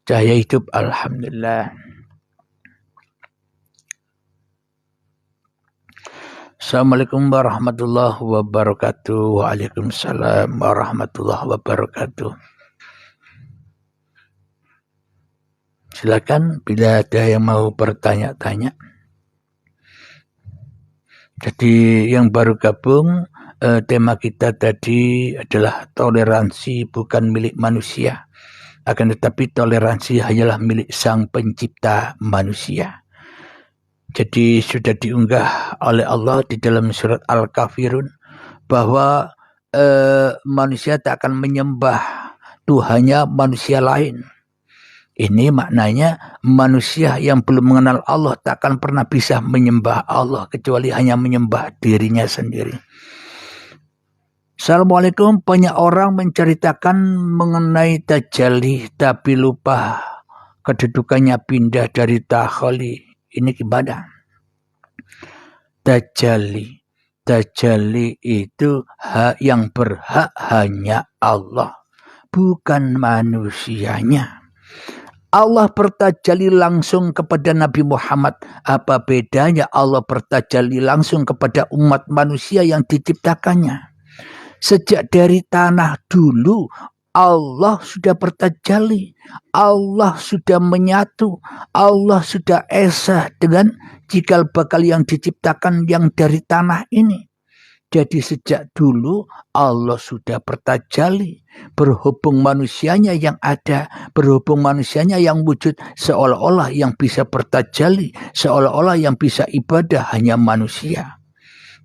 Cahaya hidup, alhamdulillah. Assalamualaikum warahmatullahi wabarakatuh. Waalaikumsalam warahmatullahi wabarakatuh. Silakan bila ada yang mau bertanya-tanya. Jadi yang baru gabung, tema kita tadi adalah toleransi bukan milik manusia. Akan tetapi toleransi hanyalah milik Sang Pencipta manusia. Jadi sudah diunggah oleh Allah di dalam surat Al-Kafirun bahwa manusia tak akan menyembah Tuhannya manusia lain. Ini maknanya manusia yang belum mengenal Allah tak akan pernah bisa menyembah Allah kecuali hanya menyembah dirinya sendiri. Assalamualaikum. Banyak orang menceritakan mengenai tajalli tapi lupa kedudukannya pindah dari takholi. Ini gimana? Tajalli itu hak yang berhak hanya Allah, bukan manusianya. Allah bertajalli langsung kepada Nabi Muhammad. Apa bedanya Allah bertajalli langsung kepada umat manusia yang diciptakannya? Sejak dari tanah dulu Allah sudah bertajalli, Allah sudah menyatu, Allah sudah esa dengan cikal bakal yang diciptakan yang dari tanah ini. Jadi sejak dulu Allah sudah bertajalli, berhubung manusianya yang ada, berhubung manusianya yang wujud, seolah-olah yang bisa bertajalli, seolah-olah yang bisa ibadah hanya manusia.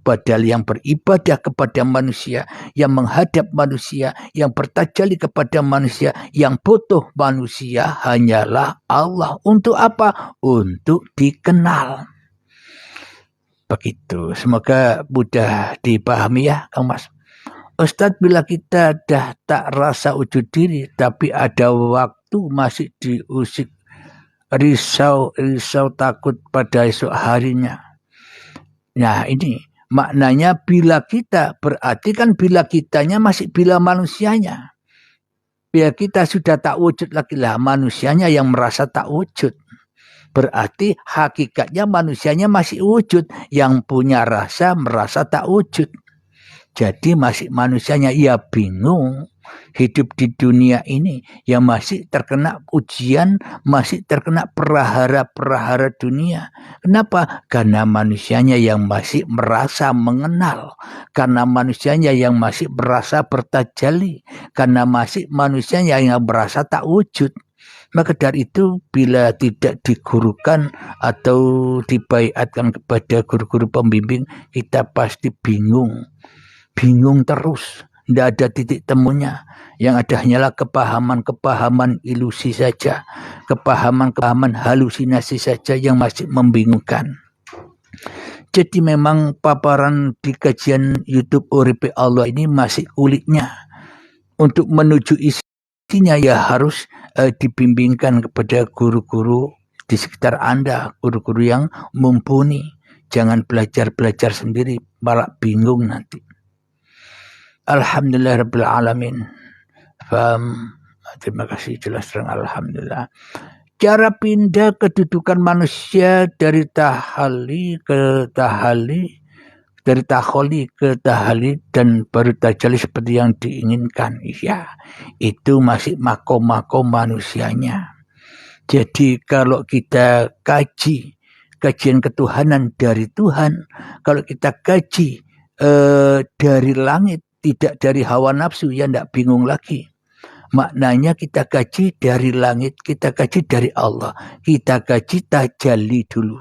Padahal yang beribadah kepada manusia, yang menghadap manusia, yang bertajalli kepada manusia, yang butuh manusia hanyalah Allah. Untuk apa? Untuk dikenal. Begitu. Semoga mudah dipahami ya, Kang Mas. Ustadz, bila kita dah tak rasa wujud diri, tapi ada waktu masih diusik, risau takut pada esok harinya. Nah ini maknanya bila kita, berarti kan bila kitanya masih bila manusianya. Bila kita sudah tak wujud lagi lah, manusianya yang merasa tak wujud. Berarti hakikatnya manusianya masih wujud, yang punya rasa merasa tak wujud. Jadi masih manusianya, ia bingung hidup di dunia ini yang masih terkena ujian, masih terkena perahara-perahara dunia. Kenapa? Karena manusianya yang masih merasa mengenal, karena manusianya yang masih merasa bertajalli, karena masih manusianya yang merasa tak wujud. Maka dari itu bila tidak digurukan atau dibaiatkan kepada guru-guru pembimbing, kita pasti bingung terus. Tidak ada titik temunya. Yang ada hanyalah kepahaman-kepahaman ilusi saja, kepahaman-kepahaman halusinasi saja yang masih membingungkan. Jadi memang paparan di kajian YouTube Uripe Allah ini masih kulitnya. Untuk menuju isinya ya harus dibimbingkan kepada guru-guru di sekitar Anda, guru-guru yang mumpuni. Jangan belajar sendiri, malah bingung nanti. Alhamdulillahirrabbilalamin. Terima kasih, jelas terang alhamdulillah. Cara pindah kedudukan manusia dari tahali ke tahali, dari takholi ke tahali dan baru tajalli seperti yang diinginkan. Ya, itu masih makom-makom manusianya. Jadi kalau kita kajian ketuhanan dari Tuhan, kalau kita kaji dari langit, tidak dari hawa nafsu, ya tidak bingung lagi. Maknanya kita kaji dari langit, kita kaji dari Allah, kita kaji tajalli dulu.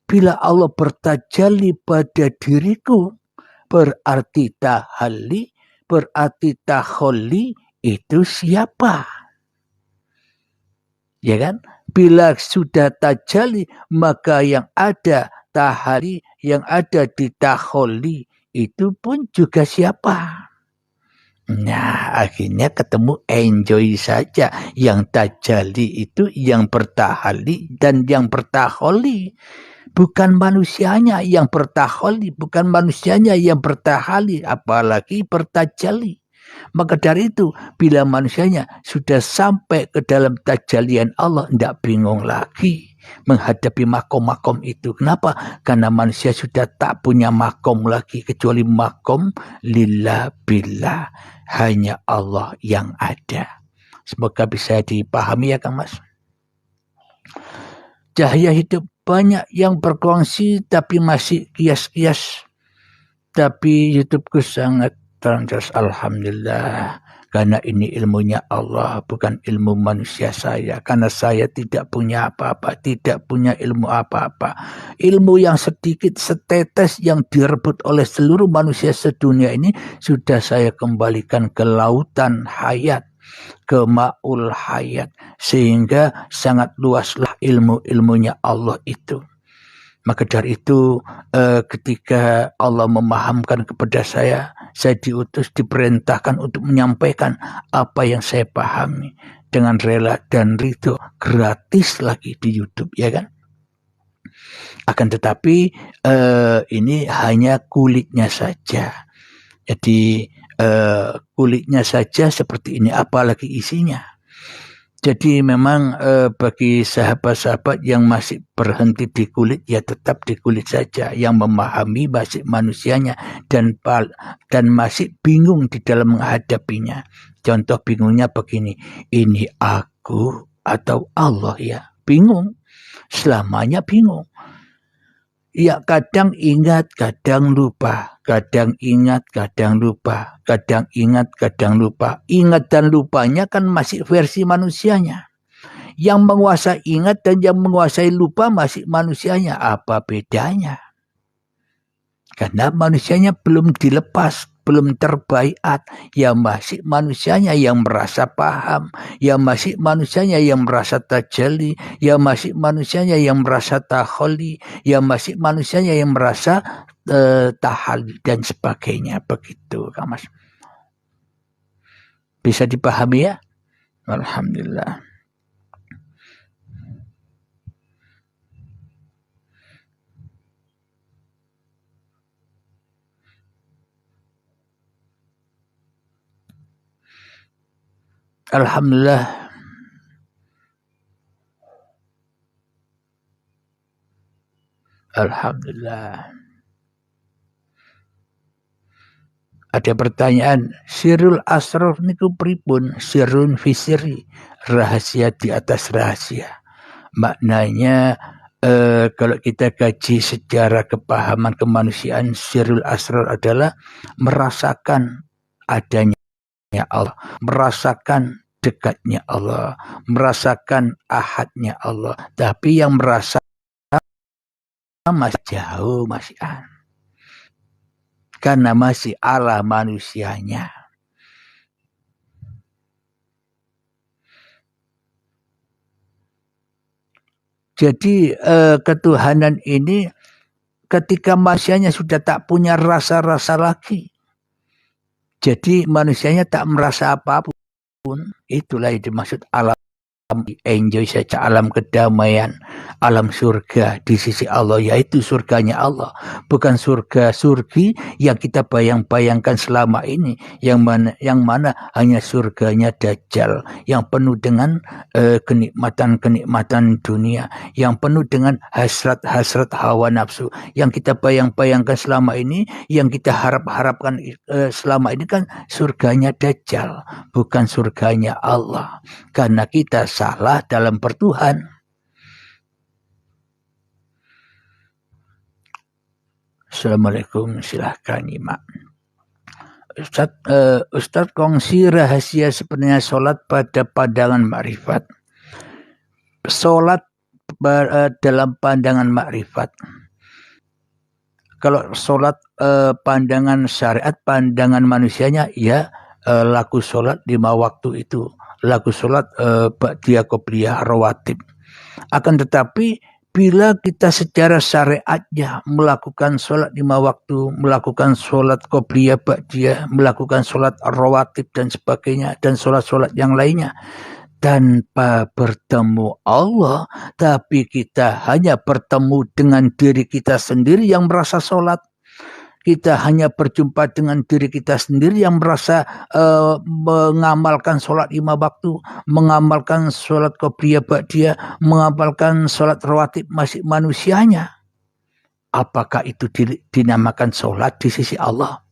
Bila Allah bertajalli pada diriku, berarti tahalli, berarti takholi, itu siapa? Ya kan? Bila sudah tajalli, maka yang ada tahali, yang ada di takholi, itu pun juga siapa? Nah, akhirnya ketemu enjoy saja. Yang tajalli itu yang bertahali dan yang bertakholi. Bukan manusianya yang bertakholi, bukan manusianya yang bertahali, apalagi bertajalli. Maka dari itu, bila manusianya sudah sampai ke dalam tajalian Allah, tidak bingung lagi menghadapi makom-makom itu. Kenapa? Karena manusia sudah tak punya makom lagi, kecuali makom lillah billah. Hanya Allah yang ada. Semoga bisa dipahami ya Kang Mas. Cahaya hidup banyak yang berkongsi tapi masih kias-kias. Tapi YouTubeku sangat terus, alhamdulillah. Karena ini ilmunya Allah, bukan ilmu manusia saya. Karena saya tidak punya apa-apa, tidak punya ilmu apa-apa. Ilmu yang sedikit, setetes yang direbut oleh seluruh manusia sedunia ini, sudah saya kembalikan ke lautan hayat, ke ma'ul hayat. Sehingga sangat luaslah ilmu-ilmunya Allah itu. Maka dari itu ketika Allah memahamkan kepada saya diutus, diperintahkan untuk menyampaikan apa yang saya pahami dengan rela dan ridho, gratis lagi di YouTube, ya kan? Akan tetapi ini hanya kulitnya saja. Jadi kulitnya saja seperti ini, apalagi isinya. Jadi memang bagi sahabat-sahabat yang masih berhenti di kulit, ya tetap di kulit saja. Yang memahami masih manusianya dan masih bingung di dalam menghadapinya. Contoh bingungnya begini, ini aku atau Allah ya? Bingung, selamanya bingung. Ya kadang ingat, kadang lupa. Kadang ingat, kadang lupa. Kadang ingat, kadang lupa. Ingat dan lupanya kan masih versi manusianya. Yang menguasai ingat dan yang menguasai lupa masih manusianya. Apa bedanya? Karena manusianya belum dilepas, belum terbaiat. Ya masih manusianya yang merasa paham. Ya masih manusianya yang merasa tajalli. Ya masih manusianya yang merasa takholi. Ya masih manusianya yang merasa tahali dan sebagainya. Begitu Kang Mas. Bisa dipahami ya? Alhamdulillah. Alhamdulillah. Alhamdulillah. Ada pertanyaan, sirul asrar niku pripun? Sirun fisiri, rahasia di atas rahasia. Maknanya kalau kita kaji secara kepahaman kemanusiaan, sirul asrar adalah merasakan adanya Allah, merasakan dekatnya Allah, merasakan ahadnya Allah. Tapi yang merasa masih jauh, masih karena masih ala manusianya. Jadi ketuhanan ini ketika manusianya sudah tak punya rasa-rasa lagi. Jadi manusianya tak merasa apapun. Itulah yang dimaksud alam enjoy saja, alam kedamaian, alam surga di sisi Allah, yaitu surganya Allah, bukan surgi yang kita bayang-bayangkan selama ini, yang mana hanya surganya Dajjal, yang penuh dengan kenikmatan dunia, yang penuh dengan hasrat hawa nafsu, yang kita bayang-bayangkan selama ini, yang kita harapkan selama ini kan surganya Dajjal, bukan surganya Allah, karena kita salah dalam bertuhan. Assalamualaikum, silahkan nyimak. Ustaz kongsi rahasia sebenarnya sholat pada pandangan makrifat. Sholat dalam pandangan makrifat. Kalau sholat pandangan syariat, pandangan manusianya, ya laku sholat 5 waktu itu. Laku sholat ba'diyah qobliyah rawatib. Akan tetapi bila kita secara syariatnya melakukan sholat 5 waktu, melakukan sholat qobliyah ba'diyah, melakukan sholat rawatib dan sebagainya, dan sholat-sholat yang lainnya, tanpa bertemu Allah, tapi kita hanya bertemu dengan diri kita sendiri yang merasa sholat, kita hanya berjumpa dengan diri kita sendiri yang merasa mengamalkan sholat 5 waktu, mengamalkan sholat qobliyah ba'diyah, mengamalkan sholat rawatib masih manusianya. Apakah itu dinamakan sholat di sisi Allah?